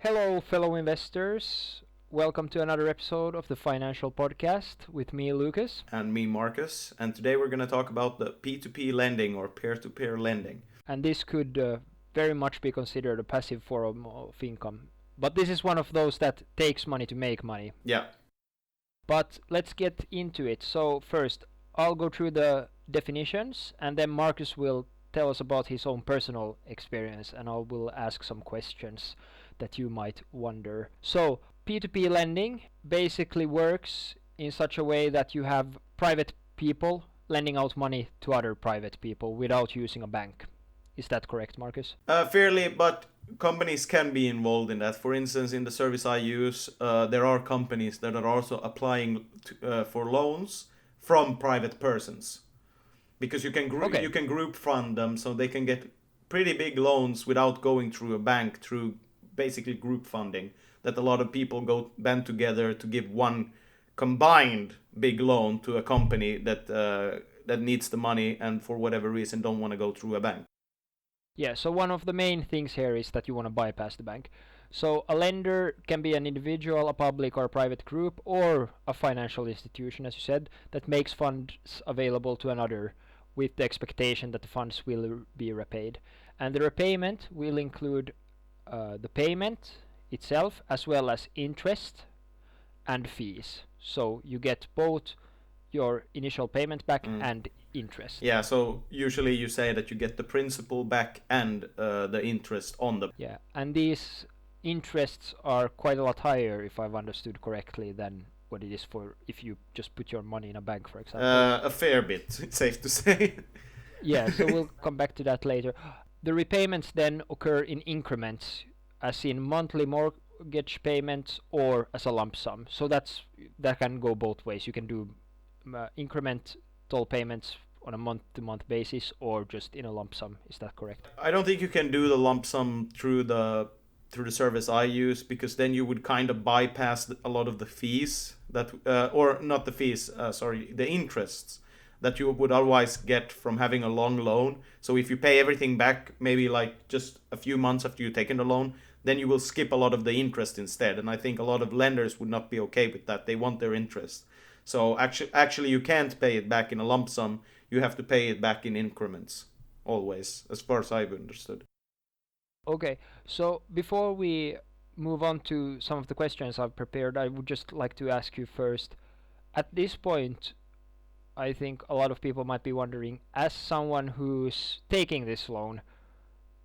Hello, fellow investors. Welcome to another episode of the Financial Podcast with me, Lucas. And me, Markus. And today we're going to talk about the P2P lending or peer-to-peer lending. And this could very much be considered a passive form of income. But this is one of those that takes money to make money. Yeah. But let's get into it. So, first, I'll go through the definitions, and then Marcus will tell us about his own personal experience, and I will ask some questions that you might wonder. So, P2P lending basically works in such a way that you have private people lending out money to other private people without using a bank. Is that correct, Marcus? Fairly, but companies can be involved in that. For instance, in the service I use, there are companies that are also applying for loans from private persons, because Okay. you can group fund them, so they can get pretty big loans without going through a bank, through basically group funding. That a lot of people go band together to give one combined big loan to a company that needs the money and for whatever reason don't want to go through a bank. Yeah, so one of the main things here is that you want to bypass the bank. So a lender can be an individual, a public or a private group, or a financial institution, as you said, that makes funds available to another with the expectation that the funds will be repaid. And the repayment will include the payment itself as well as interest and fees. So you get both your initial payment back and interest. Yeah, so usually you say that you get the principal back and the interest on the. Yeah, and these interests are quite a lot higher, if I've understood correctly, than what it is for if you just put your money in a bank, for example. A fair bit, it's safe to say. Yeah, so we'll come back to that later. The repayments then occur in increments, as in monthly mortgage payments or as a lump sum. So that can go both ways. You can do incremental payments on a month-to-month basis or just in a lump sum. Is that correct? I don't think you can do the lump sum through the service I use, because then you would kind of bypass a lot of the fees that or not the fees, sorry, the interests that you would otherwise get from having a long loan. So if you pay everything back maybe like just a few months after you've taken the loan, then you will skip a lot of the interest instead. And I think a lot of lenders would not be okay with that. They want their interest. So actually you can't pay it back in a lump sum. You have to pay it back in increments always, as far as I've understood. Okay, so before we move on to some of the questions I've prepared, I would just like to ask you first. At this point, I think a lot of people might be wondering, as someone who's taking this loan,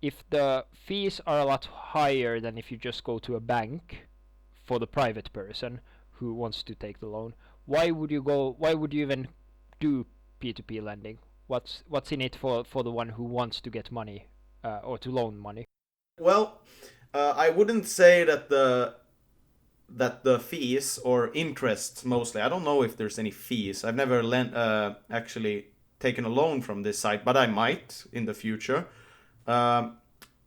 if the fees are a lot higher than if you just go to a bank for the private person who wants to take the loan, why would you even do P2P lending? What's in it for the one who wants to get money or to loan money? Well, I wouldn't say that the fees or interests mostly. I don't know if there's any fees. I've never actually taken a loan from this site, but I might in the future. Um,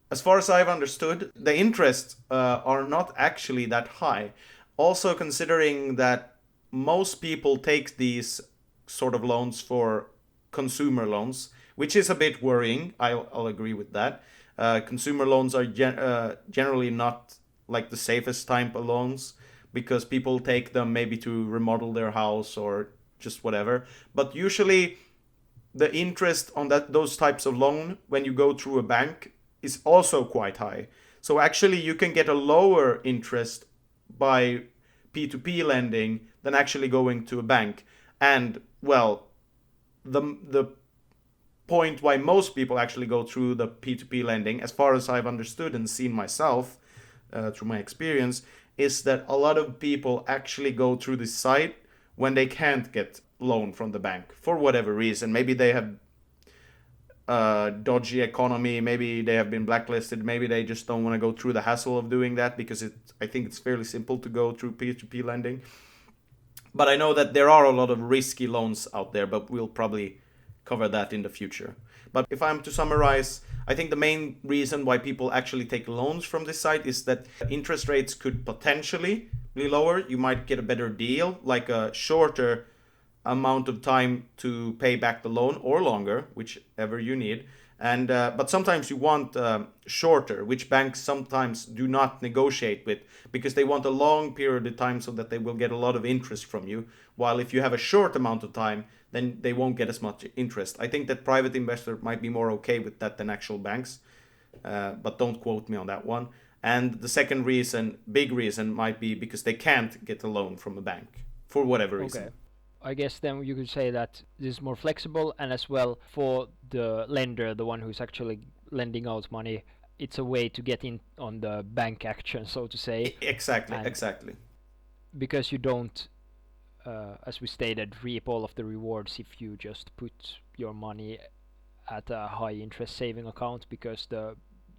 as far as I've understood, the interests are not actually that high. Also, considering that most people take these sort of loans for consumer loans, which is a bit worrying. I'll agree with that. Consumer loans are generally not like the safest type of loans, because people take them maybe to remodel their house or just whatever. But usually the interest on those types of loan when you go through a bank is also quite high. So actually you can get a lower interest by P2P lending than actually going to a bank. And well, the point why most people actually go through the P2P lending, as far as I've understood and seen myself through my experience, is that a lot of people actually go through this site when they can't get loan from the bank for whatever reason. Maybe they have dodgy economy, maybe they have been blacklisted, maybe they just don't want to go through the hassle of doing that, because I think it's fairly simple to go through P2P lending. But I know that there are a lot of risky loans out there, but we'll probably cover that in the future. But if I'm to summarize, I think the main reason why people actually take loans from this site is that interest rates could potentially be lower. You might get a better deal, like a shorter amount of time to pay back the loan, or longer, whichever you need. And but sometimes you want shorter, which banks sometimes do not negotiate with because they want a long period of time so that they will get a lot of interest from you. While if you have a short amount of time, then they won't get as much interest. I think that private investor might be more okay with that than actual banks, but don't quote me on that one. And the second reason, big reason, might be because they can't get a loan from a bank for whatever reason. Okay. I guess then you could say that this is more flexible, and as well for the lender, the one who's actually lending out money, it's a way to get in on the bank action, so to say. Exactly, And exactly. because you don't, as we stated, reap all of the rewards if you just put your money at a high interest saving account, because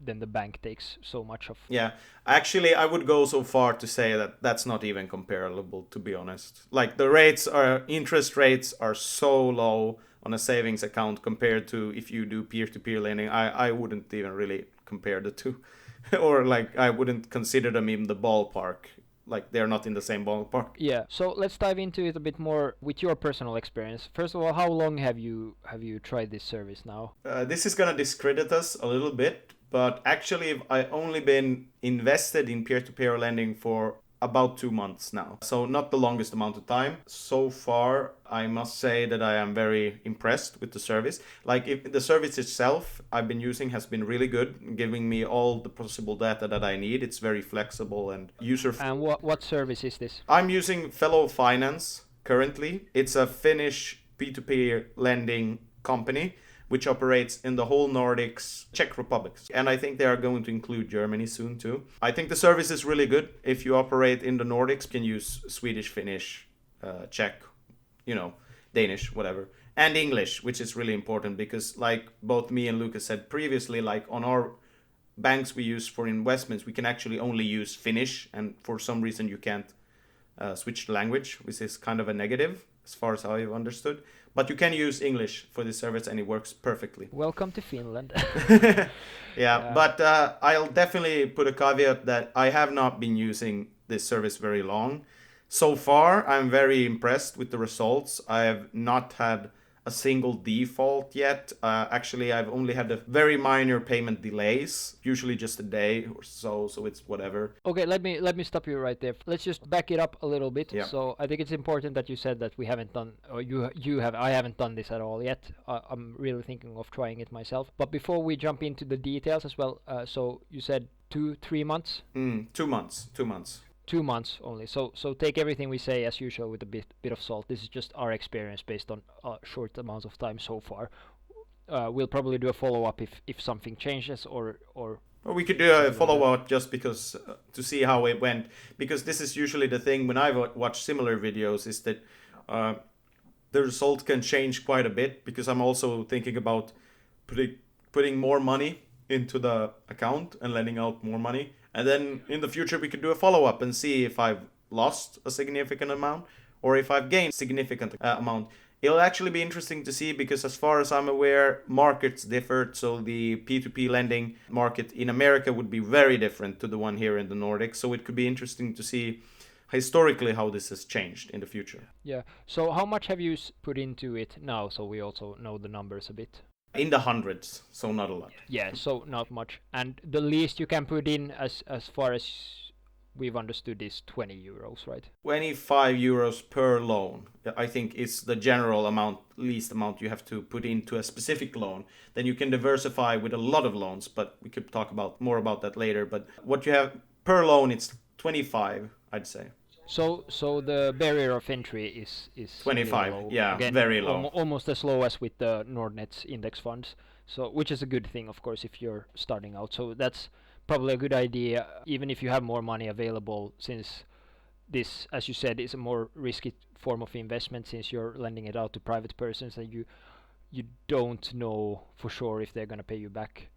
then the bank takes so much of. Yeah, actually, I would go so far to say that that's not even comparable, to be honest. Like interest rates are so low on a savings account compared to if you do peer-to-peer lending. I wouldn't even really compare the two, or like I wouldn't consider them in the ballpark. Like they're not in the same ballpark. Yeah, so let's dive into it a bit more with your personal experience. First of all, how long have you tried this service now? This is gonna discredit us a little bit, but actually, I only been invested in peer-to-peer lending for about 2 months now. So not the longest amount of time. So far, I must say that I am very impressed with the service. Like if the service itself I've been using has been really good, giving me all the possible data that I need. It's very flexible and user. And what service is this? I'm using Fellow Finance currently. It's a Finnish P2P lending company which operates in the whole Nordics, Czech Republic. And I think they are going to include Germany soon too. I think the service is really good. If you operate in the Nordics, you can use Swedish, Finnish, Czech, Danish, whatever. And English, which is really important because like both me and Lucas said previously, like on our banks we use for investments, we can actually only use Finnish, and for some reason you can't switch the language, which is kind of a negative as far as I've understood. But you can use English for this service and it works perfectly. Welcome to Finland. Yeah, but I'll definitely put a caveat that I have not been using this service very long. So far, I'm very impressed with the results. I have not had a single default yet. Actually, I've only had a very minor payment delays, usually just a day or so it's whatever. Okay, let me stop you right there. Let's just back it up a little bit. Yeah. So I think it's important that you said that we haven't done, or you have, I haven't done this at all yet. I'm really thinking of trying it myself. But before we jump into the details as well, so you said 3 months. 2 months. 2 months. 2 months only. So take everything we say as usual with a bit of salt. This is just our experience based on short amounts of time so far. We'll probably do a follow up if something changes or. Or we could do a follow up just because to see how it went. Because this is usually the thing when I watch similar videos is that the result can change quite a bit. Because I'm also thinking about putting more money into the account and lending out more money. And then in the future we could do a follow up and see if I've lost a significant amount or if I've gained a significant amount. It'll actually be interesting to see because as far as I'm aware, markets differ. So the P2P lending market in America would be very different to the one here in the Nordics. So it could be interesting to see historically how this has changed in the future. Yeah. So how much have you put into it now, so we also know the numbers a bit? In the hundreds, so not a lot. Yeah, so not much. And the least you can put in as far as we've understood is 20 euros, right? 25 euros per loan, I think, is the general amount, least amount you have to put into a specific loan. Then you can diversify with a lot of loans, but we could talk more about that later. But what you have per loan, it's 25, I'd say. So the barrier of entry is 25, really low. yeah, Again, very low. Almost as low as with the Nordnet's index funds. So which is a good thing, of course, if you're starting out. So that's probably a good idea, even if you have more money available, since this, as you said, is a more risky form of investment, since you're lending it out to private persons and you don't know for sure if they're gonna pay you back.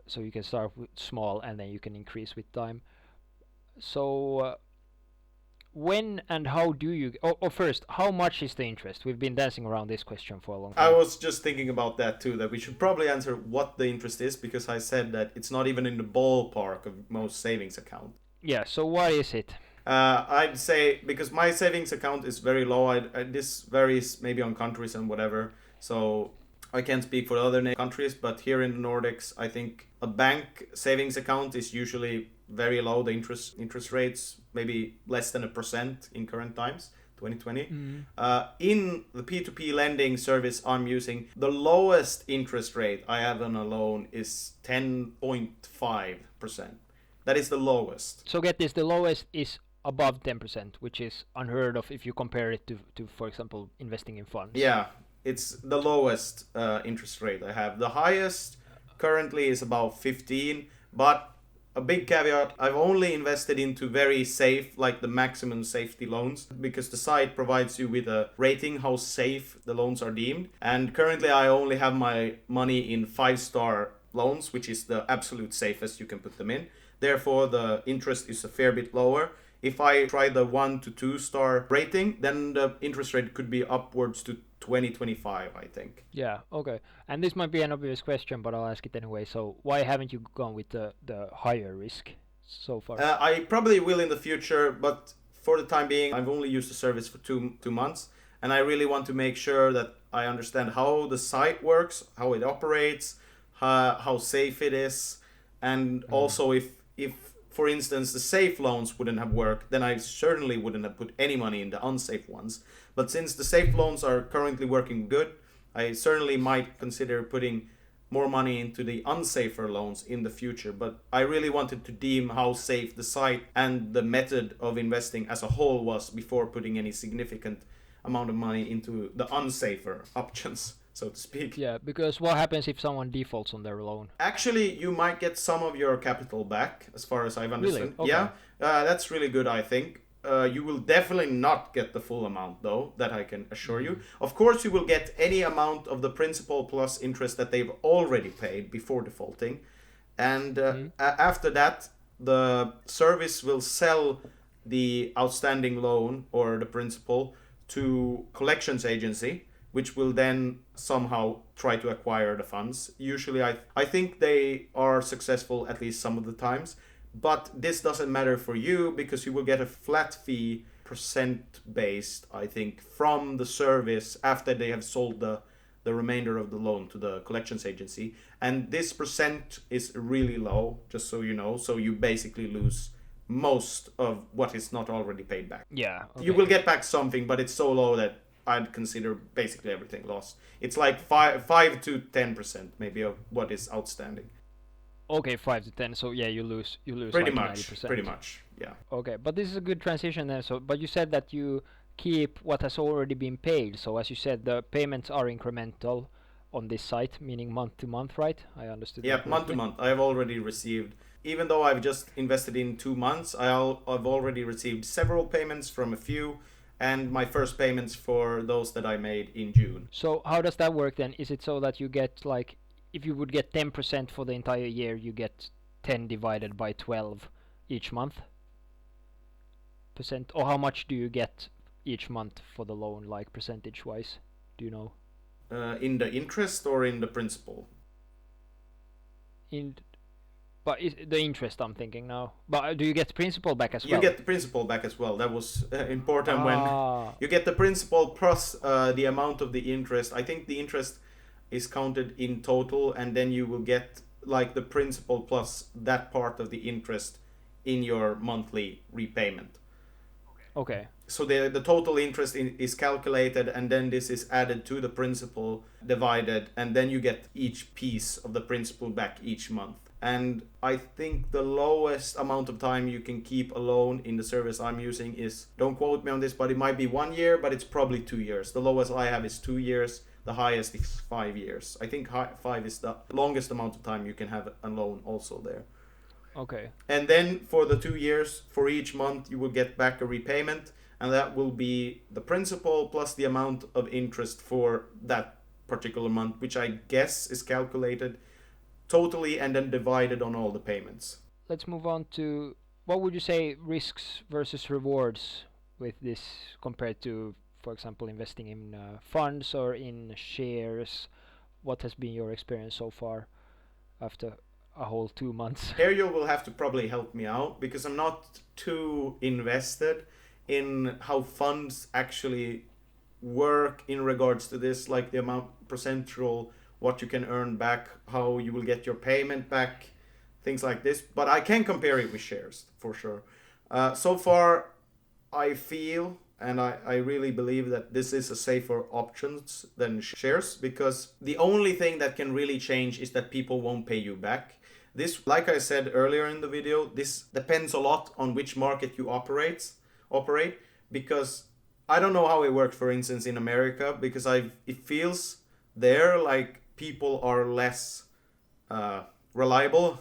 So you can start with small and then you can increase with time. So when and how do you? First, how much is the interest? We've been dancing around this question for a long time. I was just thinking about that too, that we should probably answer what the interest is, because I said that it's not even in the ballpark of most savings accounts. Yeah, so what is it? I'd say, because my savings account is very low, this varies maybe on countries and whatever. So I can't speak for other countries, but here in the Nordics, I think a bank savings account is usually very low. The interest rates maybe less than 1% in current times, 2020. In the P2P lending service I'm using, the lowest interest rate I have on a loan is 10.5%. That is the lowest. So get this, the lowest is above 10%, which is unheard of if you compare it to for example, investing in funds. Yeah, it's the lowest interest rate I have. The highest currently is about 15, but a big caveat, I've only invested into very safe, like the maximum safety loans, because the site provides you with a rating how safe the loans are deemed. And currently I only have my money in 5-star loans, which is the absolute safest you can put them in. Therefore, the interest is a fair bit lower. If I try the 1 to 2-star rating, then the interest rate could be upwards to 2025, I think. Yeah, okay. And this might be an obvious question, but I'll ask it anyway. So why haven't you gone with the higher risk so far? I probably will in the future, but for the time being, I've only used the service for two months, and I really want to make sure that I understand how the site works, how it operates, how safe it is, and also if for instance the safe loans wouldn't have worked, then I certainly wouldn't have put any money in the unsafe ones. But since the safe loans are currently working good, I certainly might consider putting more money into the unsafer loans in the future. But I really wanted to deem how safe the site and the method of investing as a whole was before putting any significant amount of money into the unsafer options, so to speak. Yeah, because what happens if someone defaults on their loan? Actually, you might get some of your capital back, as far as I've understood. Really? Okay. Yeah, that's really good, I think. You will definitely not get the full amount, though, that I can assure you. Of course, you will get any amount of the principal plus interest that they've already paid before defaulting. And after that, the service will sell the outstanding loan or the principal to collections agency, which will then somehow try to acquire the funds. Usually, I think they are successful at least some of the times. But this doesn't matter for you because you will get a flat fee, percent based, I think, from the service after they have sold the remainder of the loan to the collections agency. And this percent is really low, just so you know. So you basically lose most of what is not already paid back. Yeah. Okay. You will get back something, but it's so low that I'd consider basically everything lost. It's like 5 to 10% maybe of what is outstanding. Okay, 5 to 10. So yeah, you lose Pretty like much, 90%. pretty much, yeah. Okay, but this is a good transition then. So, but you said that you keep what has already been paid. So as you said, the payments are incremental on this site, meaning month to month, right? I understood. Yeah, that month to correctly. month. I have already received, even though I've just invested in 2 months, I've already received several payments from a few, and my first payments for those that I made in June. So how does that work then? Is it so that you get like, if you would get 10% for the entire year, you get 10 divided by 12 each month? Percent, or how much do you get each month for the loan, like percentage wise? Do you know? In the interest or in the principal? In But the interest I'm thinking now. But do you get principal back as well? You get the principal back as well. That was important when Ah, you get the principal plus the amount of the interest. I think the interest is counted in total, and then you will get like the principal plus that part of the interest in your monthly repayment. okay. So the total interest is calculated, and then this is added to the principal divided, and then you get each piece of the principal back each month. And I think the lowest amount of time you can keep a loan in the service I'm using is, don't quote me on this, but it might be 1 year, but it's probably 2 years. The lowest I have is 2 years. The highest is 5 years. I think 5 is the longest amount of time you can have a loan also there. Okay. And then for the 2 years, for each month, you will get back a repayment, and that will be the principal plus the amount of interest for that particular month, which I guess is calculated totally and then divided on all the payments. Let's move on to, what would you say risks versus rewards with this compared to, for example, investing in funds or in shares? What has been your experience so far after a whole 2 months? Here you will have to probably help me out because I'm not too invested in how funds actually work in regards to this, like the amount percentual what you can earn back, how you will get your payment back, things like this. But I can compare it with shares for sure. So far, I feel and I really believe that this is a safer options than shares, because the only thing that can really change is that people won't pay you back. This, like I said earlier in the video, this depends a lot on which market you operate, because I don't know how it works, for instance, in America, because it feels there like people are less reliable.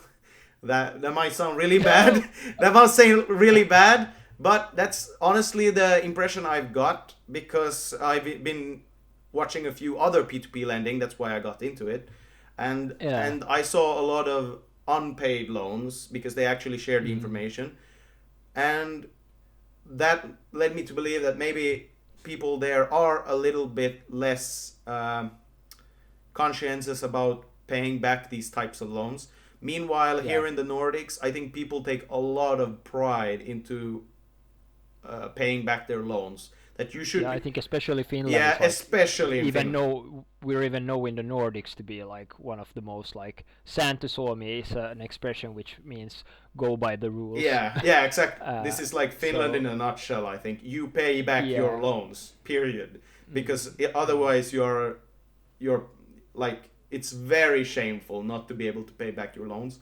That might sound really bad. That might sound really bad, but that's honestly the impression I've got, because I've been watching a few other P2P lending. That's why I got into it, and Yeah. and I saw a lot of unpaid loans because they actually shared the Mm. information, and that led me to believe that maybe people there are a little bit less conscientious about paying back these types of loans. Meanwhile, Yeah. here in the Nordics, I think people take a lot of pride into paying back their loans. That you Yeah, should I be, think especially Finland yeah, is like especially in even Finland. know we're even know in the Nordics to be like one of the most like Santa Suomi is an expression which means go by the rules. Yeah, yeah, exactly. uh, This is like Finland in so a nutshell. I think you pay back your yeah. loans, period, Mm, because mm, otherwise you're like, it's very shameful not to be able to pay back your loans.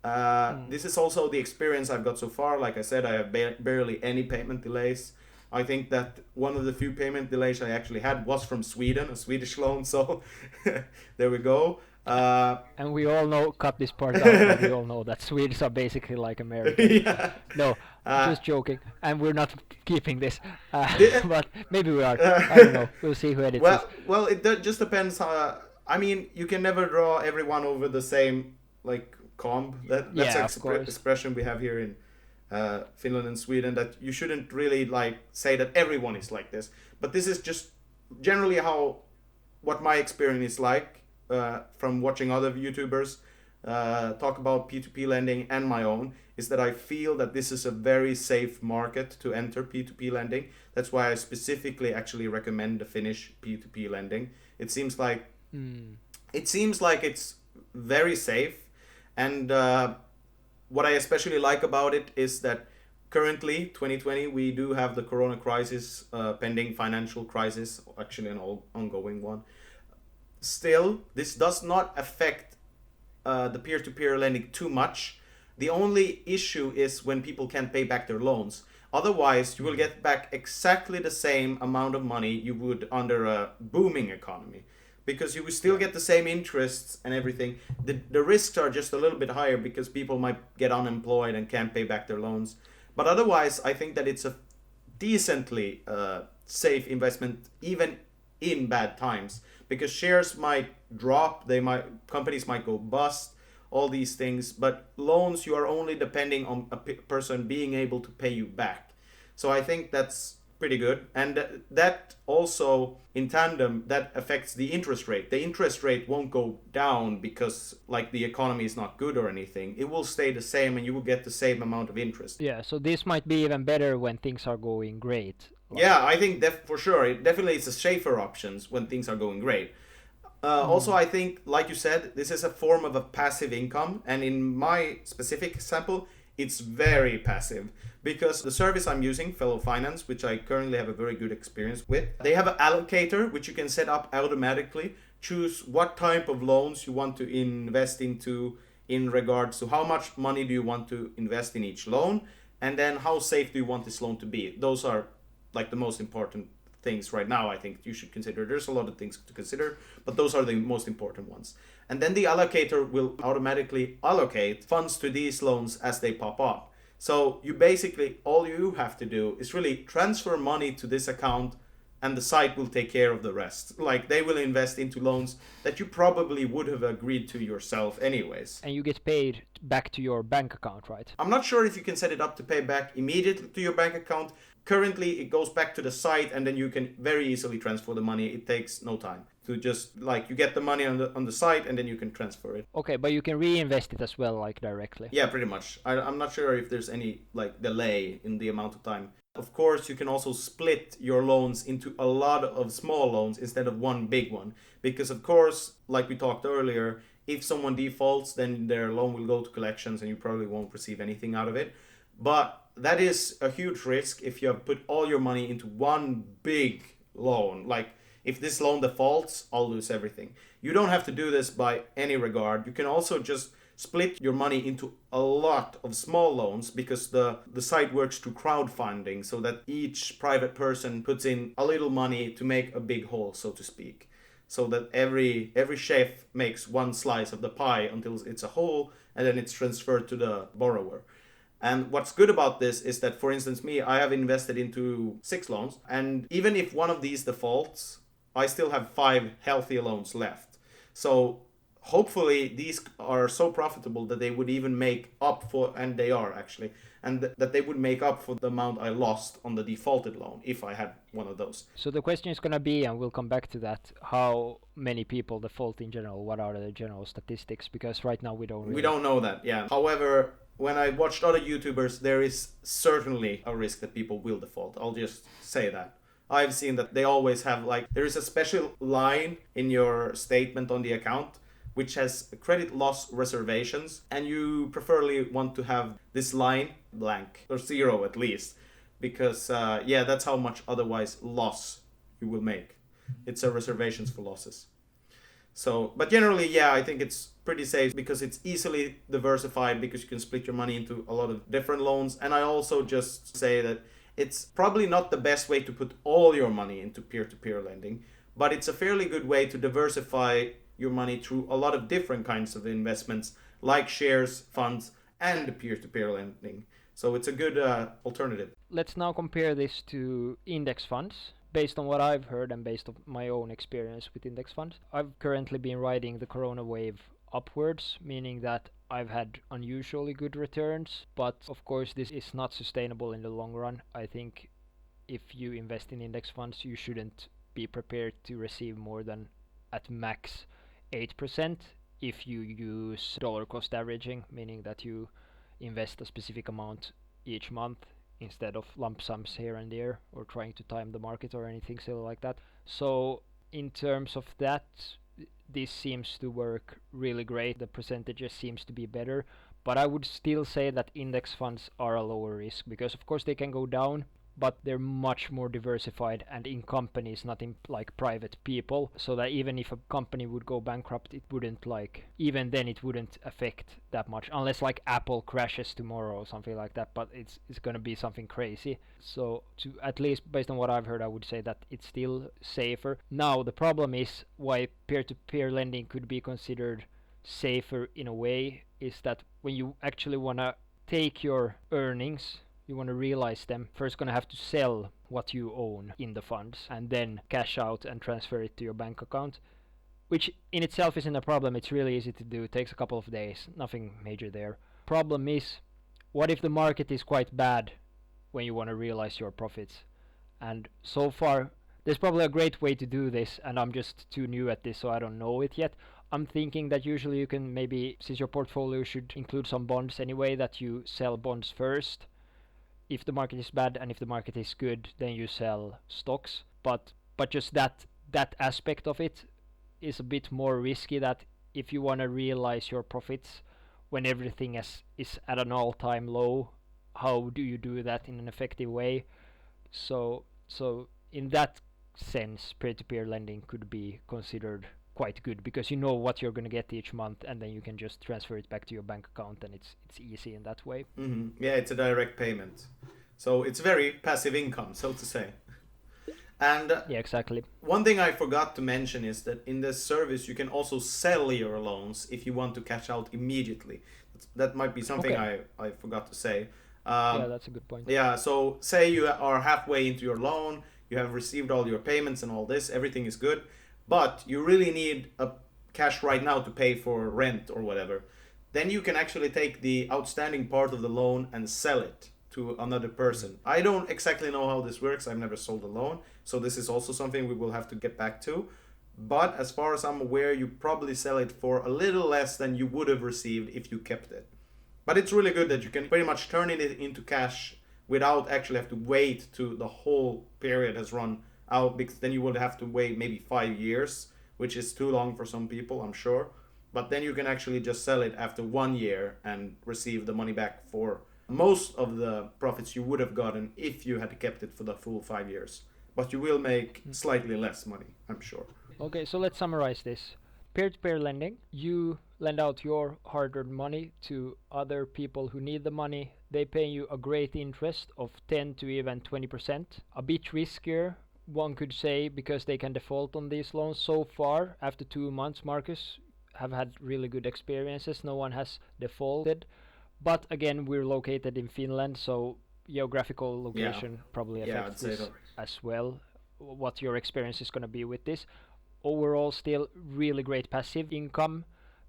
mm. This is also the experience I've got so far. Like I said, I have barely any payment delays. I think that one of the few payment delays I actually had was from Sweden, a Swedish loan. So there we go. And we all know, cut this part out, but we all know that Swedes are basically like Americans. Yeah. No, Uh, just joking. And we're not keeping this. the, But maybe we are. I don't know. We'll see who edits this. well, it just depends. I mean, you can never draw everyone over the same like comb. That's Yeah, an of course. expression we have here in Finland and Sweden. That you shouldn't really like say that everyone is like this. But this is just generally how what my experience is like from watching other YouTubers talk about P2P lending and my own, is that I feel that this is a very safe market to enter P2P lending. That's why I specifically actually recommend the Finnish P2P lending. It seems like Mm. it's very safe, and what I especially like about it is that currently 2020 we do have the Corona crisis, pending financial crisis, actually an ongoing one. Still, this does not affect the peer-to-peer lending too much. The only issue is when people can't pay back their loans. Otherwise, you will Mm. get back exactly the same amount of money you would under a booming economy, because you will still Yeah. get the same interests and everything. The risks are just a little bit higher because people might get unemployed and can't pay back their loans. But otherwise, I think that it's a decently safe investment even in bad times, because shares might drop, companies might go bust, all these things, but loans you are only depending on a person being able to pay you back. So I think that's pretty good, and that also in tandem that affects the interest rate. The interest rate won't go down because like the economy is not good or anything. It will stay the same and you will get the same amount of interest. Yeah, so this might be even better when things are going great. Yeah, Like, I think for sure it definitely is a safer options when things are going great. Also, mm. I think, like you said, this is a form of a passive income, and in my specific example, it's very passive, because the service I'm using, Fellow Finance, which I currently have a very good experience with, they have an allocator which you can set up automatically. Choose what type of loans you want to invest into in regards to how much money do you want to invest in each loan, and then how safe do you want this loan to be. Those are like the most important things right now. I think you should consider. There's a lot of things to consider, but those are the most important ones. And then the allocator will automatically allocate funds to these loans as they pop up. So you basically, all you have to do is really transfer money to this account, and the site will take care of the rest. Like, they will invest into loans that you probably would have agreed to yourself anyways. And you get paid back to your bank account, right? I'm not sure if you can set it up to pay back immediately to your bank account. currently it goes back to the site, and then you can very easily transfer the money. It takes no time to just like you get the money on the site, and then you can transfer it. Okay, but you can reinvest it as well, like directly. Yeah, pretty much. I'm not sure if there's any like delay in the amount of time. Of course, you can also split your loans into a lot of small loans instead of one big one. Because, of course, like we talked earlier, if someone defaults, then their loan will go to collections and you probably won't receive anything out of it. But that is a huge risk if you have put all your money into one big loan. Like, if this loan defaults, I'll lose everything. You don't have to do this by any regard. You can also just split your money into a lot of small loans, because the site works through crowdfunding, so that each private person puts in a little money to make a big hole, so to speak. So that every chef makes one slice of the pie until it's a hole, and then it's transferred to the borrower. And what's good about this is that, for instance, me, I have invested into 6 loans, and even if one of these defaults, I still have 5 healthy loans left. So hopefully these are so profitable that they would even make up for, and they are actually, and that they would make up for the amount I lost on the defaulted loan if I had one of those. So the question is going to be, and we'll come back to that, how many people default in general? What are the general statistics? Because right now we don't really... We don't know that, yeah. However, when I watched other YouTubers, there is certainly a risk that people will default. I'll just say that. I've seen that they always have, like, there is a special line in your statement on the account which has credit loss reservations, and you preferably want to have this line blank, or 0 at least, because that's how much otherwise loss you will make. It's a reservations for losses. So, but generally, I think it's pretty safe because it's easily diversified, because you can split your money into a lot of different loans. And I also just say that it's probably not the best way to put all your money into peer-to-peer lending, but it's a fairly good way to diversify your money through a lot of different kinds of investments, like shares, funds, and peer-to-peer lending. So it's a good alternative. Let's now compare this to index funds. Based on what I've heard and based on my own experience with index funds, I've currently been riding the corona wave upwards, meaning that I've had unusually good returns, but of course this is not sustainable in the long run. I think if you invest in index funds, you shouldn't be prepared to receive more than at max 8% if you use dollar cost averaging, meaning that you invest a specific amount each month instead of lump sums here and there, or trying to time the market or anything silly like that. So in terms of that, this seems to work really great. The percentages seems to be better, but I would still say that index funds are a lower risk, because of course they can go down, but they're much more diversified and in companies, not in like private people, so that even if a company would go bankrupt, it wouldn't even then it wouldn't affect that much, unless like Apple crashes tomorrow or something like that, but it's gonna be something crazy. So to at least based on what I've heard, I would say that it's still safer. Now the problem is why peer-to-peer lending could be considered safer in a way is that when you actually wanna take your earnings, you want to realize them, first going to have to sell what you own in the funds and then cash out and transfer it to your bank account, which in itself isn't a problem. It's really easy to do. It takes a couple of days, nothing major there. Problem is, what if the market is quite bad when you want to realize your profits? And so far, there's probably a great way to do this, and I'm just too new at this, so I don't know it yet. I'm thinking that usually you can maybe, since your portfolio should include some bonds anyway, that you sell bonds first if the market is bad, and if the market is good, then you sell stocks. But just that aspect of it is a bit more risky, that if you want to realize your profits when everything is at an all-time low, how do you do that in an effective way? So in that sense, peer-to-peer lending could be considered quite good, because you know what you're going to get each month, and then you can just transfer it back to your bank account, and it's easy in that way. Yeah, it's a direct payment, so it's very passive income, so to say. And yeah, exactly. One thing I forgot to mention is that in this service you can also sell your loans if you want to cash out immediately. That might be something I forgot to say. Yeah, that's a good point. Yeah, so say you are halfway into your loan, you have received all your payments and all this, everything is good, but you really need a cash right now to pay for rent or whatever. Then you can actually take the outstanding part of the loan and sell it to another person. I don't exactly know how this works. I've never sold a loan, so this is also something we will have to get back to. But as far as I'm aware, you probably sell it for a little less than you would have received if you kept it. But it's really good that you can pretty much turn it into cash without actually have to wait to the whole period has run out, because then you would have to wait maybe 5 years, which is too long for some people, I'm sure. But then you can actually just sell it after 1 year and receive the money back for most of the profits you would have gotten if you had kept it for the full 5 years. But you will make slightly less money, I'm sure. Okay, so let's summarize this. Peer-to-peer lending, you lend out your hard-earned money to other people who need the money. They pay you a great interest of 10 to even 20%. A bit riskier, one could say, because they can default on these loans. So far, after 2 months, Marcus, have had really good experiences. No one has defaulted. But again, we're located in Finland, so geographical location probably affects I'd say this so. as well. What your experience is going to be with this. Overall, still really great passive income,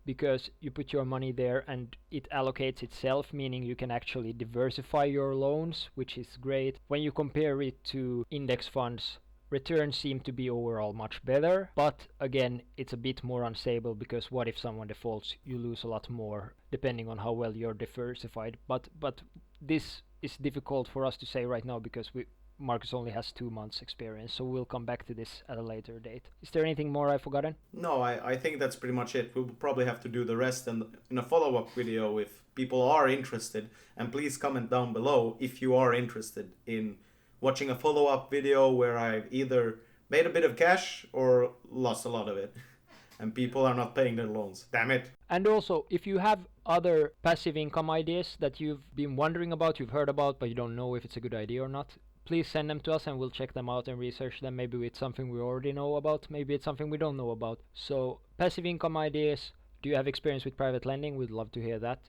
because you put your money there and it allocates itself, meaning you can actually diversify your loans, which is great. When you compare it to index funds, returns seem to be overall much better, but again, it's a bit more unstable, because what if someone defaults? You lose a lot more depending on how well you're diversified. But this is difficult for us to say right now, because Marcus only has 2 months experience, so we'll come back to this at a later date. Is there anything more I've forgotten? No, I think that's pretty much it. We'll probably have to do the rest in a follow-up video if people are interested. And please comment down below if you are interested in watching a follow-up video where I've either made a bit of cash or lost a lot of it. And people are not paying their loans. Damn it. And also, if you have other passive income ideas that you've been wondering about, you've heard about, but you don't know if it's a good idea or not, please send them to us and we'll check them out and research them. Maybe it's something we already know about, maybe it's something we don't know about. So, passive income ideas, do you have experience with private lending? We'd love to hear that.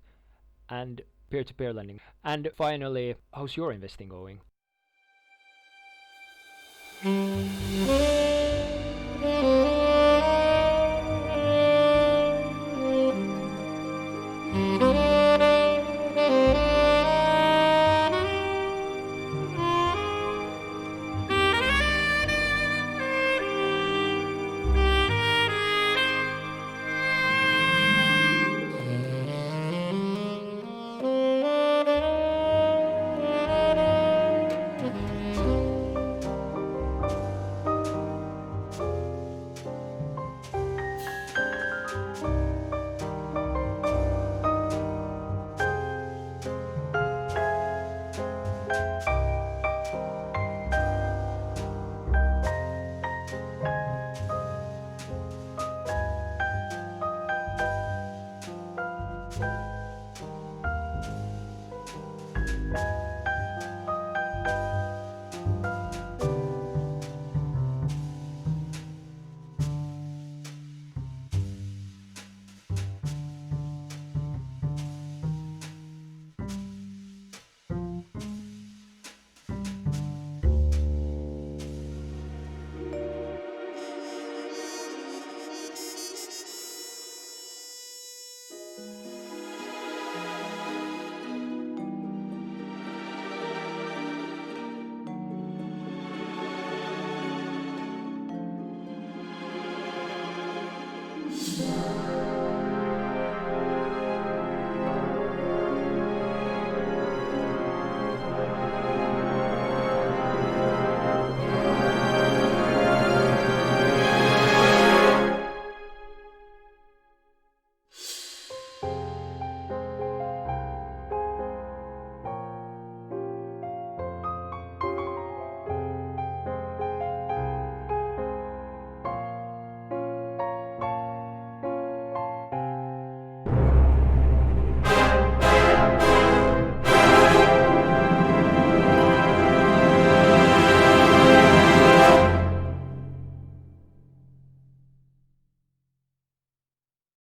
And peer-to-peer lending. And finally, how's your investing going?